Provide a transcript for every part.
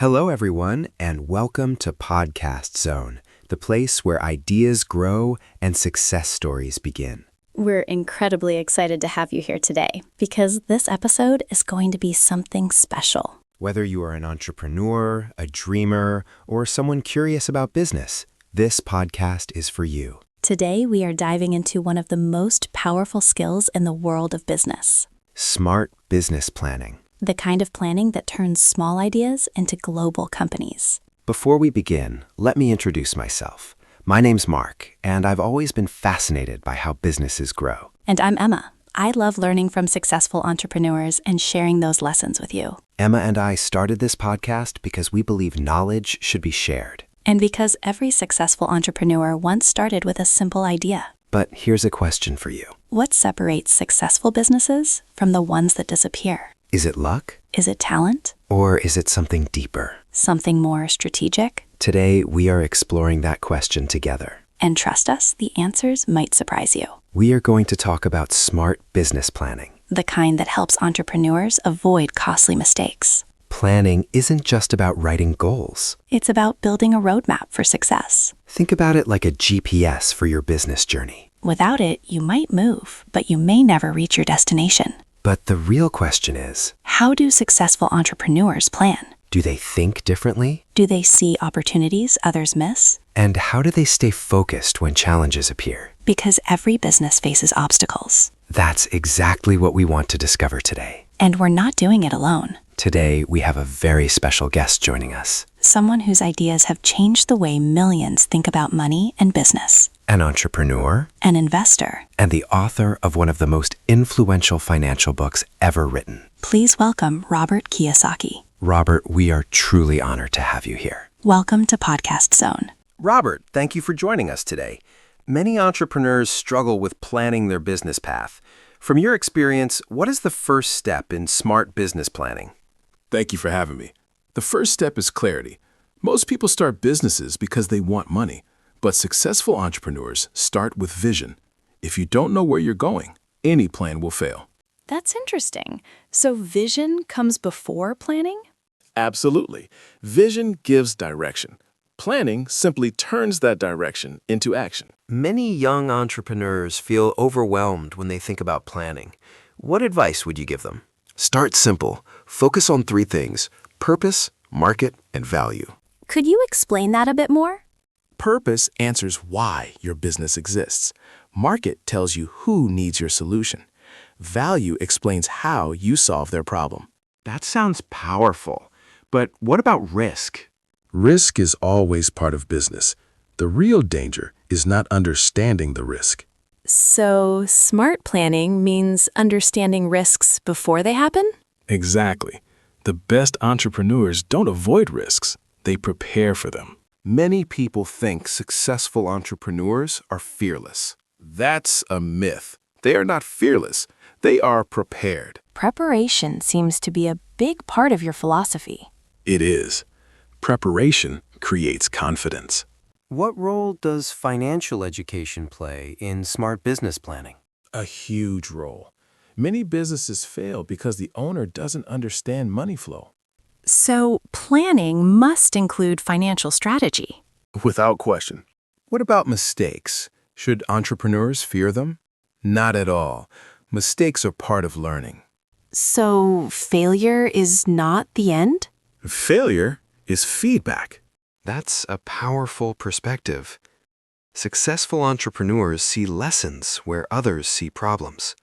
Hello, everyone, and welcome to Podcast Zone, the place where ideas grow and success stories begin. We're incredibly excited to have you here today because this episode is going to be something special. Whether you are an entrepreneur, a dreamer, or someone curious about business, this podcast is for you. Today, we are diving into one of the most powerful skills in the world of business. Smart business planning. The kind of planning that turns small ideas into global companies. Before we begin, let me introduce myself. My name's Mark, and I've always been fascinated by how businesses grow. And I'm Emma. I love learning from successful entrepreneurs and sharing those lessons with you. Emma and I started this podcast because we believe knowledge should be shared. And because every successful entrepreneur once started with a simple idea. But here's a question for you. What separates successful businesses from the ones that disappear? Is it luck? Is it talent? Or is it something deeper? Something more strategic? Today, we are exploring that question together. And trust us, the answers might surprise you. We are going to talk about smart business planning. The kind that helps entrepreneurs avoid costly mistakes. Planning isn't just about writing goals. It's about building a roadmap for success. Think about it like a GPS for your business journey. Without it, you might move, but you may never reach your destination. But the real question is, how do successful entrepreneurs plan? do they think differently? Do they see opportunities others miss? And how do they stay focused when challenges appear? Because every business faces obstacles. That's exactly what we want to discover today. And we're not doing it alone. Today, we have a very special guest joining us. Someone whose ideas have changed the way millions think about money and business. An entrepreneur, An investor. and the author of one of the most influential financial books ever written. Please welcome Robert Kiyosaki. Robert, we are truly honored to have you here. Welcome to Podcast Zone. Robert, thank you for joining us today. Many entrepreneurs struggle with planning their business path. From your experience, what is the first step in smart business planning? Thank you for having me. The first step is clarity. Most people start businesses because they want money, but successful entrepreneurs start with vision. If you don't know where you're going, any plan will fail. That's interesting. So vision comes before planning? Absolutely. Vision gives direction. Planning simply turns that direction into action. Many young entrepreneurs feel overwhelmed when they think about planning. What advice would you give them? Start simple. Focus on 3 things: purpose, market, and value. Could you explain that a bit more? Purpose answers why your business exists. Market tells you who needs your solution. Value explains how you solve their problem. That sounds powerful. But what about risk? Risk is always part of business. The real danger is not understanding the risk. So smart planning means understanding risks before they happen? Exactly. The best entrepreneurs don't avoid risks. They prepare for them. Many people think successful entrepreneurs are fearless. That's a myth. They are not fearless. They are prepared. Preparation seems to be a big part of your philosophy. It is. Preparation creates confidence. What role does financial education play in smart business planning? A huge role. Many businesses fail because the owner doesn't understand money flow. So planning must include financial strategy. Without question. What about mistakes? Should entrepreneurs fear them? Not at all. Mistakes are part of learning. So failure is not the end? Failure is feedback. That's a powerful perspective. Successful entrepreneurs see lessons where others see problems.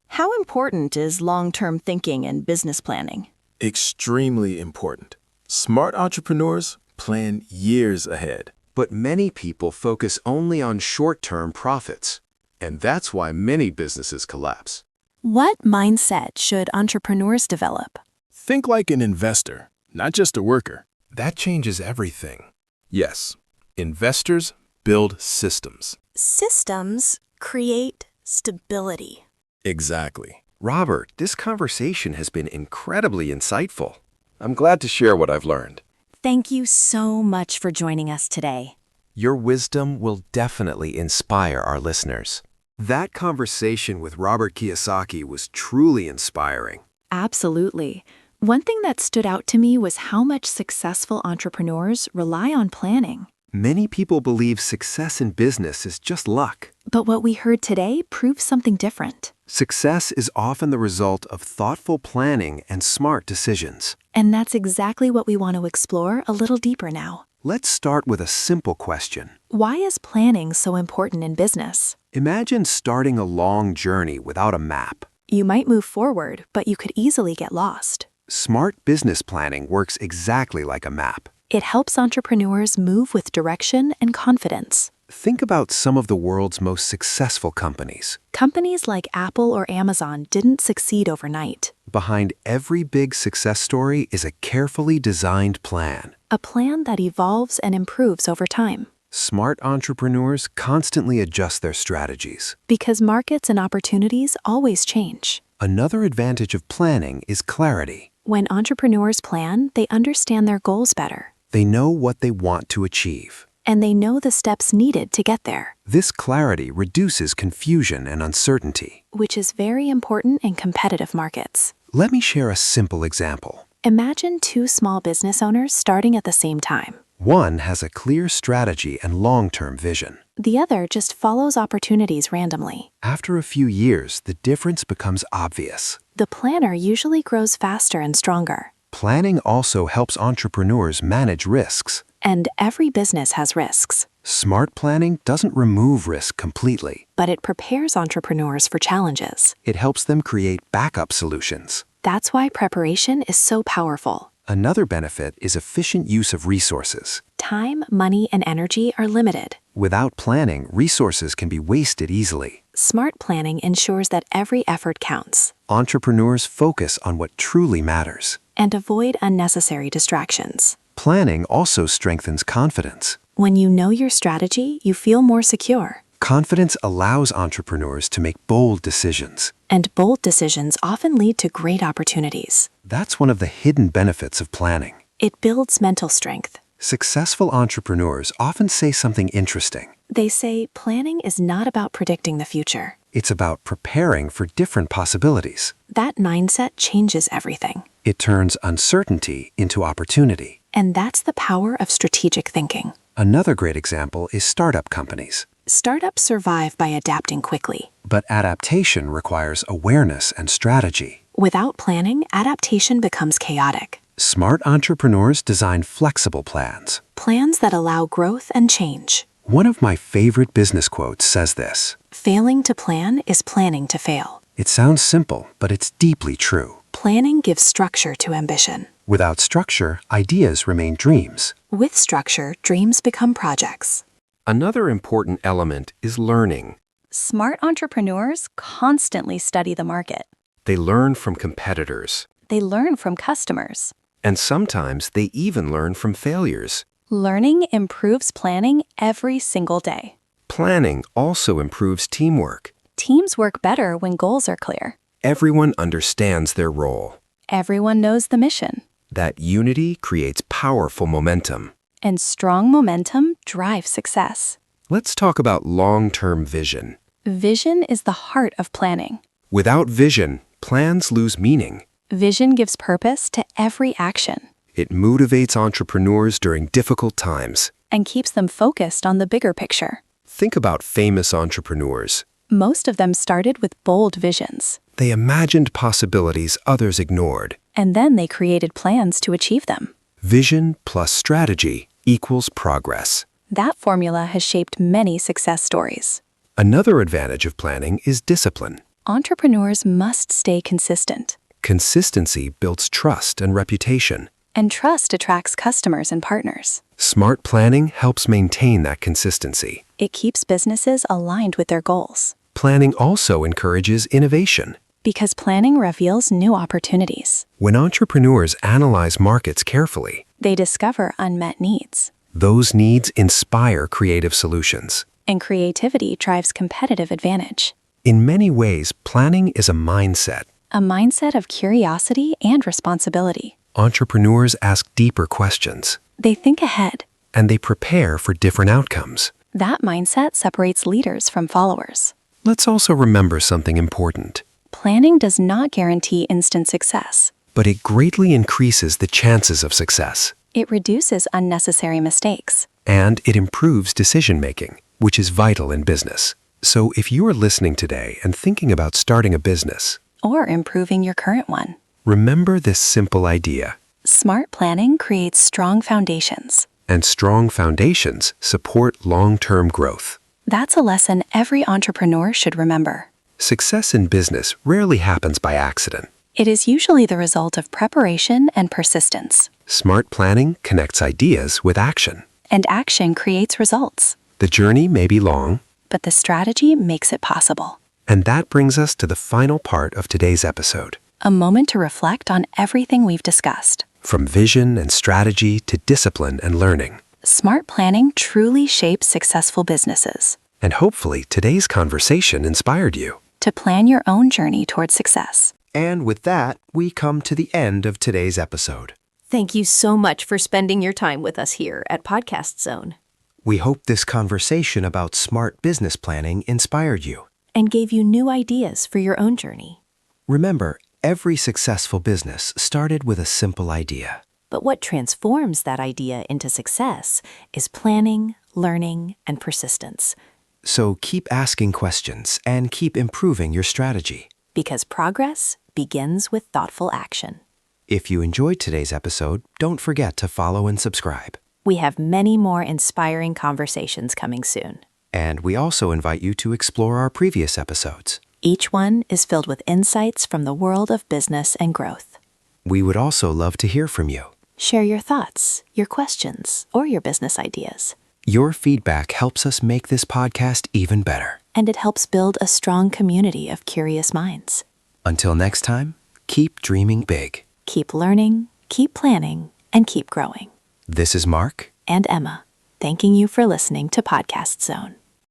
How important is long-term thinking and business planning? Extremely important. Smart entrepreneurs plan years ahead. But many people focus only on short-term profits, and that's why many businesses collapse. What mindset should entrepreneurs develop? Think like an investor, not just a worker. That changes everything. Yes, investors build systems. Systems create stability. Exactly. Robert, this conversation has been incredibly insightful. I'm glad to share what I've learned. Thank you so much for joining us today. Your wisdom will definitely inspire our listeners. That conversation with Robert Kiyosaki was truly inspiring. Absolutely. One thing that stood out to me was how much successful entrepreneurs rely on planning. Many people believe success in business is just luck. But what we heard today proves something different. Success is often the result of thoughtful planning and smart decisions. And that's exactly what we want to explore a little deeper now. Let's start with a simple question. Why is planning so important in business? Imagine starting a long journey without a map. You might move forward, but you could easily get lost. Smart business planning works exactly like a map. It helps entrepreneurs move with direction and confidence. Think about some of the world's most successful companies. Companies like Apple or Amazon didn't succeed overnight. Behind every big success story is a carefully designed plan. A plan that evolves and improves over time. Smart entrepreneurs constantly adjust their strategies. Because markets and opportunities always change. Another advantage of planning is clarity. When entrepreneurs plan, they understand their goals better. They know what they want to achieve. And they know the steps needed to get there. This clarity reduces confusion and uncertainty. Which is very important in competitive markets. Let me share a simple example. Imagine two small business owners starting at the same time. One has a clear strategy and long-term vision. The other just follows opportunities randomly. After a few years, the difference becomes obvious. The planner usually grows faster and stronger. Planning also helps entrepreneurs manage risks. And every business has risks. Smart planning doesn't remove risk completely. But it prepares entrepreneurs for challenges. It helps them create backup solutions. That's why preparation is so powerful. Another benefit is efficient use of resources. Time, money, and energy are limited. Without planning, resources can be wasted easily. Smart planning ensures that every effort counts. Entrepreneurs focus on what truly matters. And avoid unnecessary distractions. Planning also strengthens confidence. When you know your strategy, you feel more secure. Confidence allows entrepreneurs to make bold decisions. And bold decisions often lead to great opportunities. That's one of the hidden benefits of planning. It builds mental strength. Successful entrepreneurs often say something interesting. They say planning is not about predicting the future. It's about preparing for different possibilities. That mindset changes everything. It turns uncertainty into opportunity. And that's the power of strategic thinking. Another great example is startup companies. Startups survive by adapting quickly. But adaptation requires awareness and strategy. Without planning, adaptation becomes chaotic. Smart entrepreneurs design flexible plans. Plans that allow growth and change. One of my favorite business quotes says this: Failing to plan is planning to fail. It sounds simple, but it's deeply true. Planning gives structure to ambition. Without structure, ideas remain dreams. With structure, dreams become projects. Another important element is learning. Smart entrepreneurs constantly study the market. They learn from competitors. They learn from customers. And sometimes they even learn from failures. Learning improves planning every single day. Planning also improves teamwork. Teams work better when goals are clear. Everyone understands their role. Everyone knows the mission. That unity creates powerful momentum. And strong momentum drives success. Let's talk about long-term vision. Vision is the heart of planning. Without vision, plans lose meaning. Vision gives purpose to every action. It motivates entrepreneurs during difficult times. And keeps them focused on the bigger picture. Think about famous entrepreneurs. Most of them started with bold visions. They imagined possibilities others ignored. And then they created plans to achieve them. Vision plus strategy equals progress. That formula has shaped many success stories. Another advantage of planning is discipline. Entrepreneurs must stay consistent. Consistency builds trust and reputation. And trust attracts customers and partners. Smart planning helps maintain that consistency. It keeps businesses aligned with their goals. Planning also encourages innovation. Because planning reveals new opportunities. When entrepreneurs analyze markets carefully, They discover unmet needs. those needs inspire creative solutions. And creativity drives competitive advantage. In many ways, planning is a mindset. A mindset of curiosity and responsibility. Entrepreneurs ask deeper questions, They think ahead. and they prepare for different outcomes. That mindset separates leaders from followers. Let's also remember something important. Planning does not guarantee instant success. but it greatly increases the chances of success. It reduces unnecessary mistakes. And it improves decision-making, which is vital in business. So if you are listening today and thinking about starting a business, Or improving your current one. remember this simple idea. Smart planning creates strong foundations. And strong foundations support long-term growth. That's a lesson every entrepreneur should remember. Success in business rarely happens by accident. It is usually the result of preparation and persistence. Smart planning connects ideas with action. And action creates results. The journey may be long, But the strategy makes it possible. and that brings us to the final part of today's episode. A moment to reflect on everything we've discussed. From vision and strategy to discipline and learning. Smart planning truly shapes successful businesses. And hopefully today's conversation inspired you. To plan your own journey towards success. And with that, we come to the end of today's episode. Thank you so much for spending your time with us here at Podcast Zone We hope this conversation about smart business planning inspired you. and gave you new ideas for your own journey. Remember, every successful business started with a simple idea. But what transforms that idea into success is planning, learning, and persistence. So keep asking questions and keep improving your strategy. Because progress begins with thoughtful action. If you enjoyed today's episode, don't forget to follow and subscribe. We have many more inspiring conversations coming soon. And we also invite you to explore our previous episodes. Each one is filled with insights from the world of business and growth. We would also love to hear from you. Share your thoughts, your questions, or your business ideas. Your feedback helps us make this podcast even better. And it helps build a strong community of curious minds. Until next time, keep dreaming big. Keep learning, keep planning, and keep growing. This is Mark. And Emma, thanking you for listening to Podcast Zone.